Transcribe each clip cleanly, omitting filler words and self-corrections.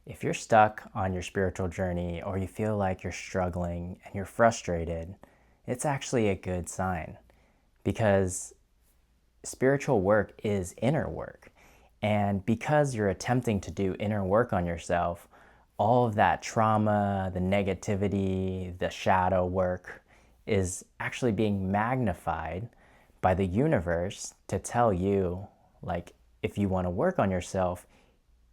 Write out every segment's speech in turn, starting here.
If you're stuck on your spiritual journey or you feel like you're struggling and you're frustrated, it's actually a good sign because spiritual work is inner work. And because you're attempting to do inner work on yourself, all of that trauma, the negativity, the shadow work is actually being magnified by the universe to tell you, like, if you want to work on yourself,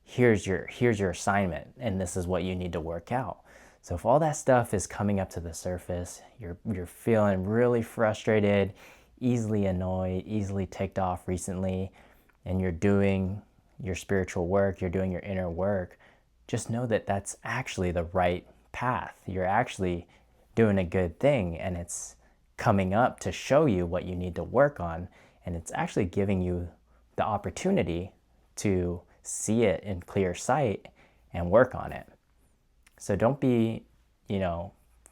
here's your assignment and this is what you need to work out. So if all that stuff is coming up to the surface, you're feeling really frustrated, easily annoyed, easily ticked off recently, and you're doing your spiritual work, you're doing your inner work, just know that that's actually the right path. You're actually doing a good thing, and it's coming up to show you what you need to work on, and it's actually giving you the opportunity to see it in clear sight and work on it. So don't be,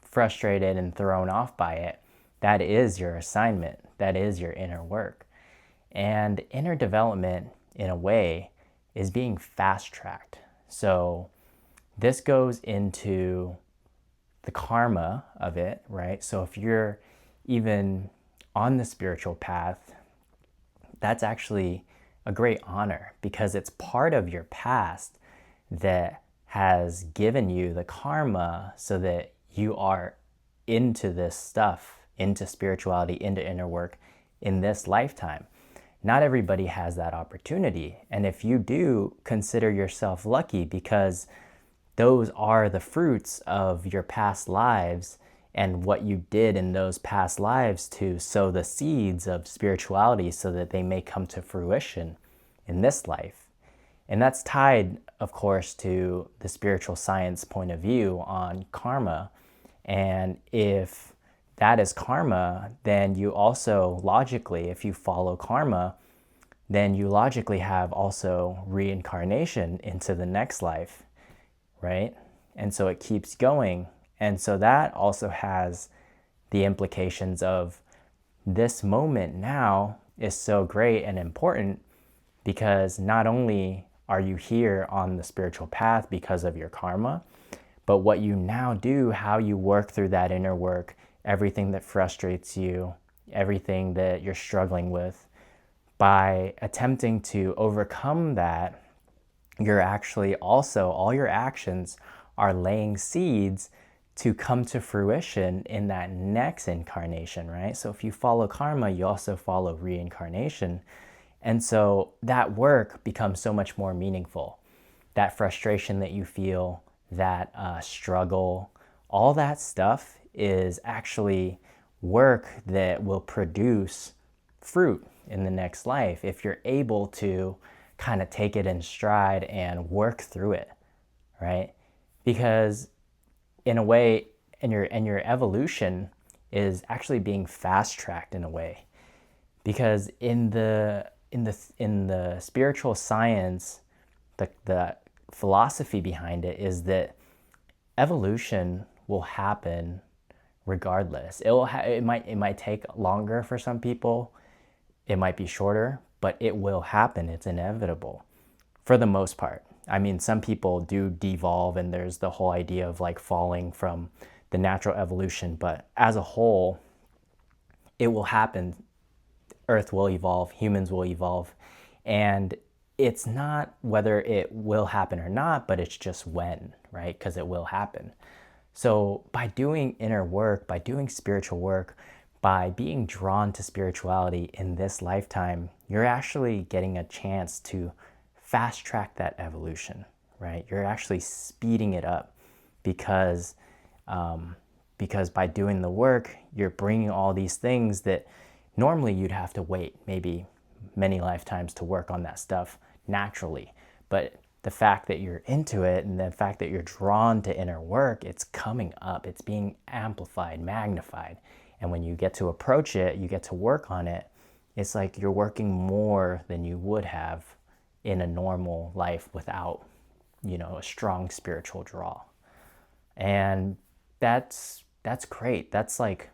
frustrated and thrown off by it. That is your assignment. That is your inner work. And inner development, in a way, is being fast tracked. So this goes into the karma of it, right? So if you're even on the spiritual path, that's actually a great honor because it's part of your past that has given you the karma so that you are into this stuff, into spirituality, into inner work in this lifetime. Not everybody has that opportunity. And if you do, consider yourself lucky because those are the fruits of your past lives and what you did in those past lives to sow the seeds of spirituality so that they may come to fruition in this life. And that's tied, of course, to the spiritual science point of view on karma. And if that is karma, then you also logically, if you follow karma, then you logically have also reincarnation into the next life, right? And so it keeps going. And so that also has the implications of this moment now is so great and important because not only are you here on the spiritual path because of your karma, but what you now do, how you work through that inner work, everything that frustrates you, everything that you're struggling with, by attempting to overcome that, you're actually also, all your actions are laying seeds to come to fruition in that next incarnation, right? So if you follow karma, you also follow reincarnation. And so that work becomes so much more meaningful. That frustration that you feel, that struggle, all that stuff is actually work that will produce fruit in the next life if you're able to kind of take it in stride and work through it, right? Because in a way, your evolution is actually being fast tracked in a way, because in the spiritual science, the philosophy behind it is that evolution will happen regardless. It might take longer for some people, it might be shorter, but it will happen. It's inevitable for the most part. I mean, some people do devolve, and there's the whole idea of like falling from the natural evolution, but as a whole, it will happen. Earth will evolve, humans will evolve, and it's not whether it will happen or not, but it's just when, right? Because it will happen. So by doing inner work, by doing spiritual work, by being drawn to spirituality in this lifetime, you're actually getting a chance to fast track that evolution, right? You're actually speeding it up because because by doing the work, you're bringing all these things that normally you'd have to wait maybe many lifetimes to work on that stuff naturally. But the fact that you're into it and the fact that you're drawn to inner work, it's coming up, it's being amplified, magnified. And when you get to approach it, you get to work on it, it's like you're working more than you would have in a normal life without, a strong spiritual draw. And that's great. That's like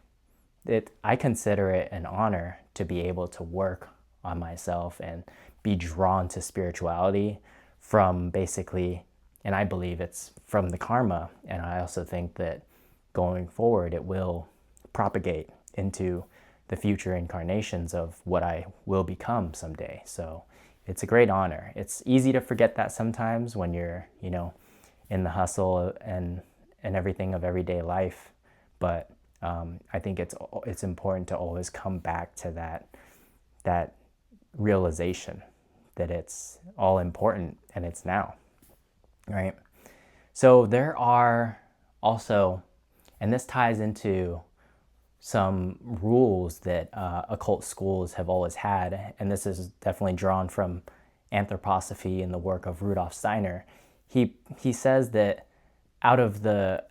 it. I consider it an honor to be able to work on myself and be drawn to spirituality from basically And I believe it's from the karma. And I also think that going forward, it will propagate into the future incarnations of what I will become someday. So it's a great honor. It's easy to forget that sometimes when you're, in the hustle and everything of everyday life. But I think it's important to always come back to that realization that it's all important and it's now, right? So there are also, and this ties into some rules that occult schools have always had, and this is definitely drawn from anthroposophy and the work of Rudolf Steiner. He says that out of the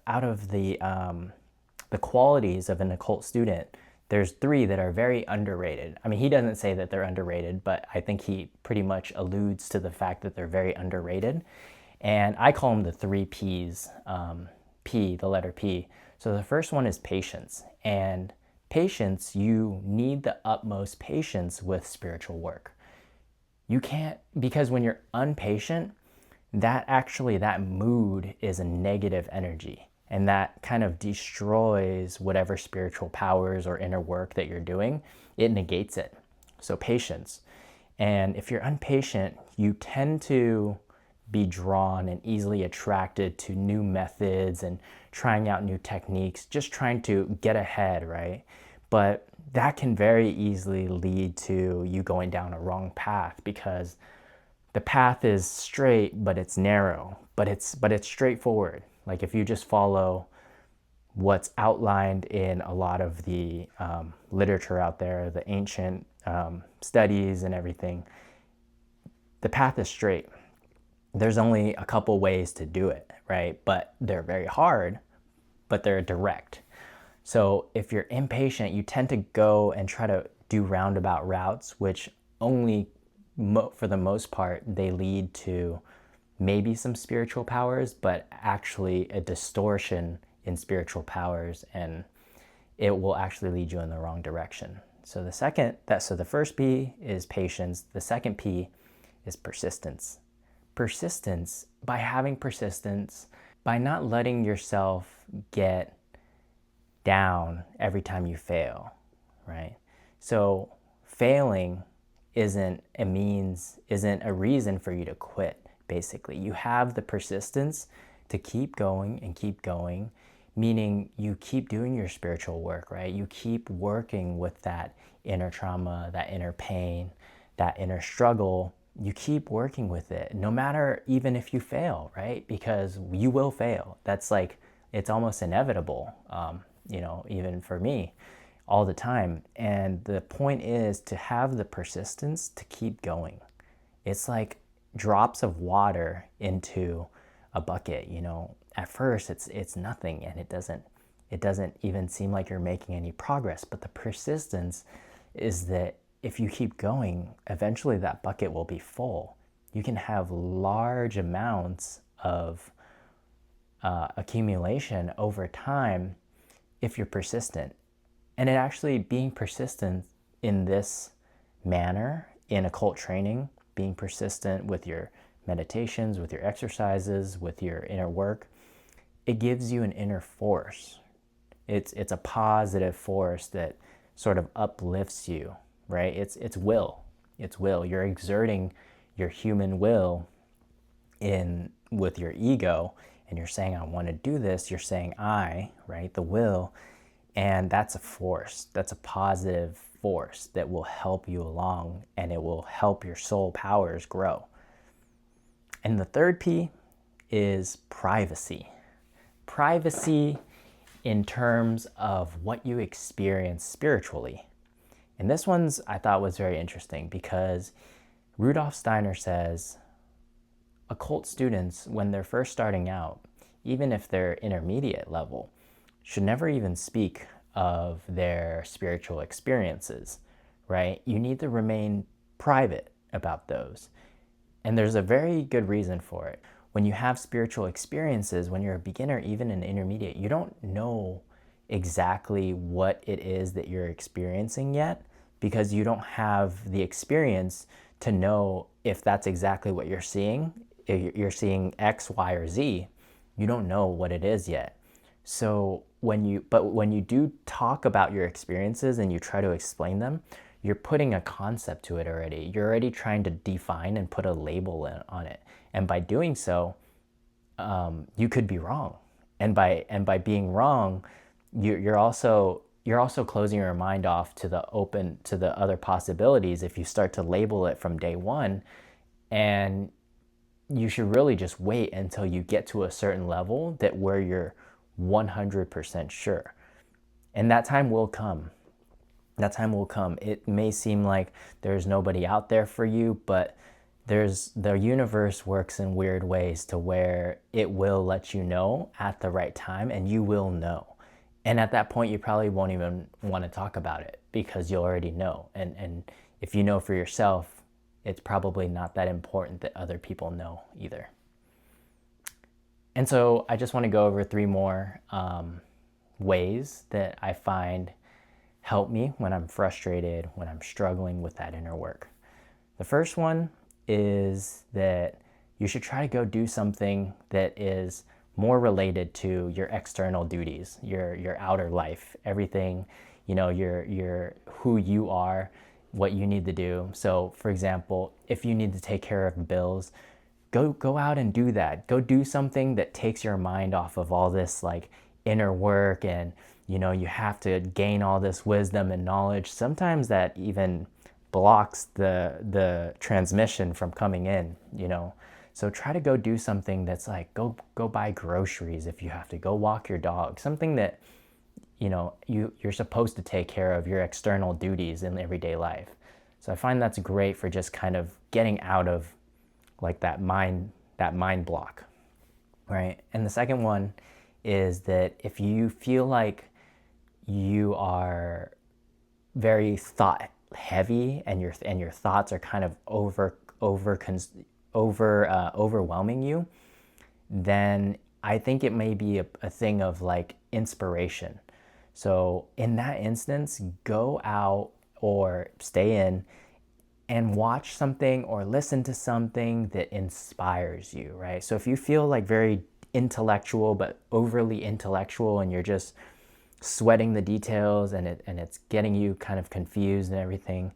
qualities of an occult student, there's 3 that are very underrated. I mean, he doesn't say that they're underrated, but I think he pretty much alludes to the fact that they're very underrated. And I call them the 3 P's, P, the letter P. So the first one is patience. And patience, you need the utmost patience with spiritual work. You can't, because when you're impatient, that mood is a negative energy. And that kind of destroys whatever spiritual powers or inner work that you're doing. It negates it. So patience. And if you're impatient, you tend to be drawn and easily attracted to new methods and trying out new techniques, just trying to get ahead, right? But that can very easily lead to you going down a wrong path, because the path is straight, but it's narrow, but it's straightforward. Like if you just follow what's outlined in a lot of the literature out there, the ancient studies and everything, the path is straight. There's only a couple ways to do it, right? But they're very hard, but they're direct. So if you're impatient, you tend to go and try to do roundabout routes, which only, for the most part, they lead to maybe some spiritual powers, but actually a distortion in spiritual powers, and it will actually lead you in the wrong direction. So the first P is patience. The second P is persistence. Persistence, by having persistence, by not letting yourself get down every time you fail, right? So failing isn't a reason for you to quit, basically. You have the persistence to keep going and keep going, meaning you keep doing your spiritual work, right? You keep working with that inner trauma, that inner pain, that inner struggle. You keep working with it, no matter even if you fail, right? Because you will fail. That's like, it's almost inevitable, even for me, all the time. And the point is to have the persistence to keep going. It's like drops of water into a bucket, At first it's nothing, and it doesn't even seem like you're making any progress. But the persistence is that if you keep going, eventually that bucket will be full. You can have large amounts of accumulation over time if you're persistent. And it actually, being persistent in this manner, in occult training, being persistent with your meditations, with your exercises, with your inner work, it gives you an inner force. It's a positive force that sort of uplifts you, right? It's will. It's will. You're exerting your human will with your ego, and you're saying, I want to do this. You're saying I, right? The will. And that's a force. That's a positive force that will help you along, and it will help your soul powers grow. And the third P is privacy. Privacy in terms of what you experience spiritually. And this one's, I thought, was very interesting, because Rudolf Steiner says occult students, when they're first starting out, even if they're intermediate level, should never even speak of their spiritual experiences, right? You need to remain private about those. And there's a very good reason for it. When you have spiritual experiences, when you're a beginner, even an intermediate, you don't know exactly what it is that you're experiencing yet, because you don't have the experience to know if that's exactly what you're seeing If you're seeing X, Y, or Z, you don't know what it is yet. So when you do talk about your experiences and you try to explain them, you're putting a concept to it already. You're already trying to define and put a label on it. And by doing so, you could be wrong. And by being wrong, you're also closing your mind off to the other possibilities if you start to label it from day one. And you should really just wait until you get to a certain level that where you're 100% sure. And that time will come. That time will come. It may seem like there's nobody out there for you, but the universe works in weird ways to where it will let you know at the right time, and you will know. And at that point, you probably won't even want to talk about it because you'll already know. And if you know for yourself, it's probably not that important that other people know either. And so I just want to go over 3 more ways that I find help me when I'm frustrated, when I'm struggling with that inner work. The first one is that you should try to go do something that is more related to your external duties, your outer life, everything, your who you are, what you need to do. So for example, if you need to take care of bills, go out and do that. Go do something that takes your mind off of all this like inner work, and you have to gain all this wisdom and knowledge. Sometimes that even blocks the transmission from coming in. So try to go do something that's like go buy groceries if you have to, go walk your dog, something that you're supposed to take care of your external duties in everyday life. So I find that's great for just kind of getting out of like that mind block, right? And the second one is that if you feel like you are very thought heavy and your thoughts are kind of overwhelming you, then I think it may be a thing of like inspiration. So in that instance, go out or stay in and watch something or listen to something that inspires you, right? So if you feel like very intellectual, but overly intellectual, and you're just sweating the details and it's getting you kind of confused and everything,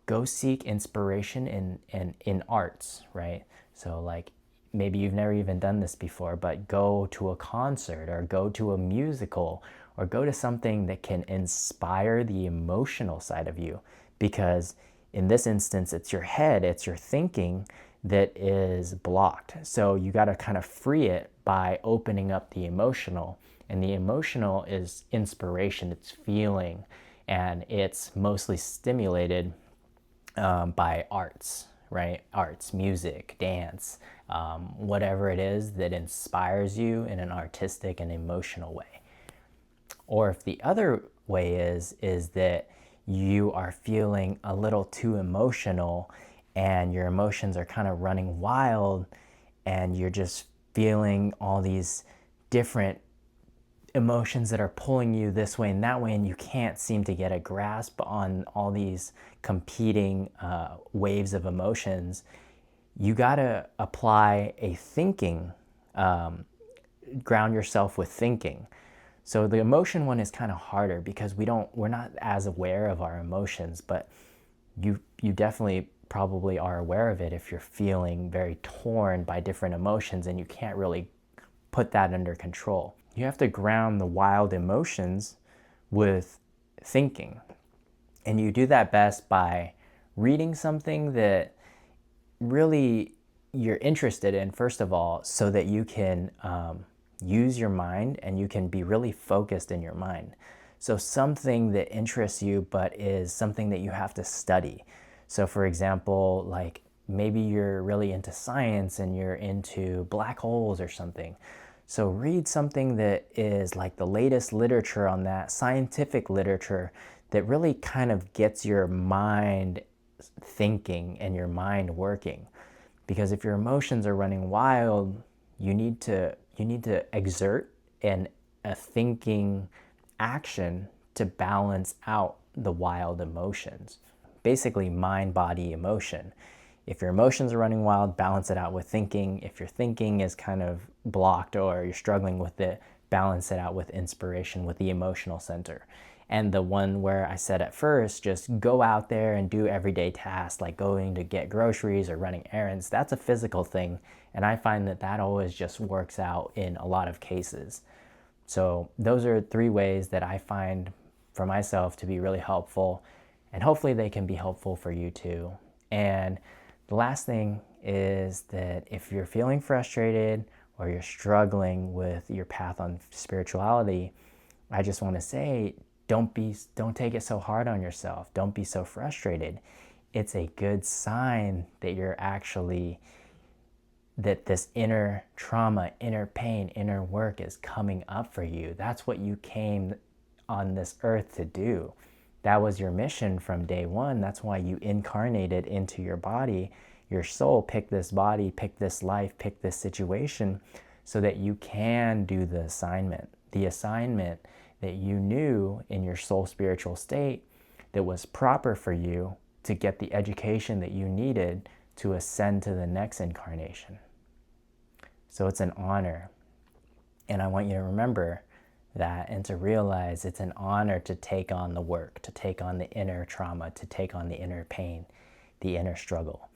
go seek inspiration in arts, right? So like maybe you've never even done this before, but go to a concert or go to a musical or go to something that can inspire the emotional side of you, because in this instance, it's your head, it's your thinking that is blocked. So you got to kind of free it by opening up the emotional. And the emotional is inspiration, it's feeling, and it's mostly stimulated by arts, right? Arts, music, dance, whatever it is that inspires you in an artistic and emotional way. Or if the other way is that you are feeling a little too emotional and your emotions are kind of running wild and you're just feeling all these different emotions that are pulling you this way and that way, and you can't seem to get a grasp on all these competing waves of emotions, you got to apply a thinking, ground yourself with thinking. So the emotion one is kind of harder because we're not as aware of our emotions, but you definitely probably are aware of it if you're feeling very torn by different emotions and you can't really put that under control. You have to ground the wild emotions with thinking. And you do that best by reading something that really you're interested in, first of all, so that you can use your mind and you can be really focused in your mind. So something that interests you but is something that you have to study. So for example, like maybe you're really into science and you're into black holes or something. So read something that is like the latest literature on that, scientific literature that really kind of gets your mind thinking and your mind working. Because if your emotions are running wild, you need to exert a thinking action to balance out the wild emotions. Basically mind, body, emotion. If your emotions are running wild, balance it out with thinking. If your thinking is kind of blocked or you're struggling with it, balance it out with inspiration, with the emotional center. And the one where I said at first, just go out there and do everyday tasks like going to get groceries or running errands, that's a physical thing. And I find that that always just works out in a lot of cases. So those are 3 ways that I find for myself to be really helpful. And hopefully they can be helpful for you too. And the last thing is that if you're feeling frustrated or you're struggling with your path on spirituality, I just want to say, don't take it so hard on yourself. Don't be so frustrated. It's a good sign that that this inner trauma, inner pain, inner work is coming up for you. That's what you came on this earth to do. That was your mission from day one. That's why you incarnated into your body. Your soul picked this body, picked this life, picked this situation so that you can do the assignment. The assignment that you knew in your soul spiritual state that was proper for you to get the education that you needed to ascend to the next incarnation. So it's an honor. And I want you to remember that and to realize it's an honor to take on the work, to take on the inner trauma, to take on the inner pain, the inner struggle,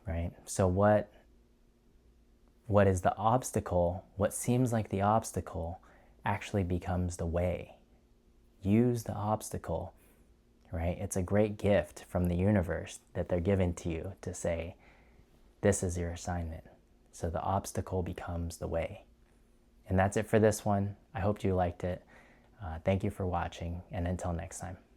right? So what is the obstacle? What seems like the obstacle actually becomes the way. Use the obstacle, right? It's a great gift from the universe that they're giving to you to say, this is your assignment. So the obstacle becomes the way. And that's it for this one. I hope you liked it. Thank you for watching, and until next time.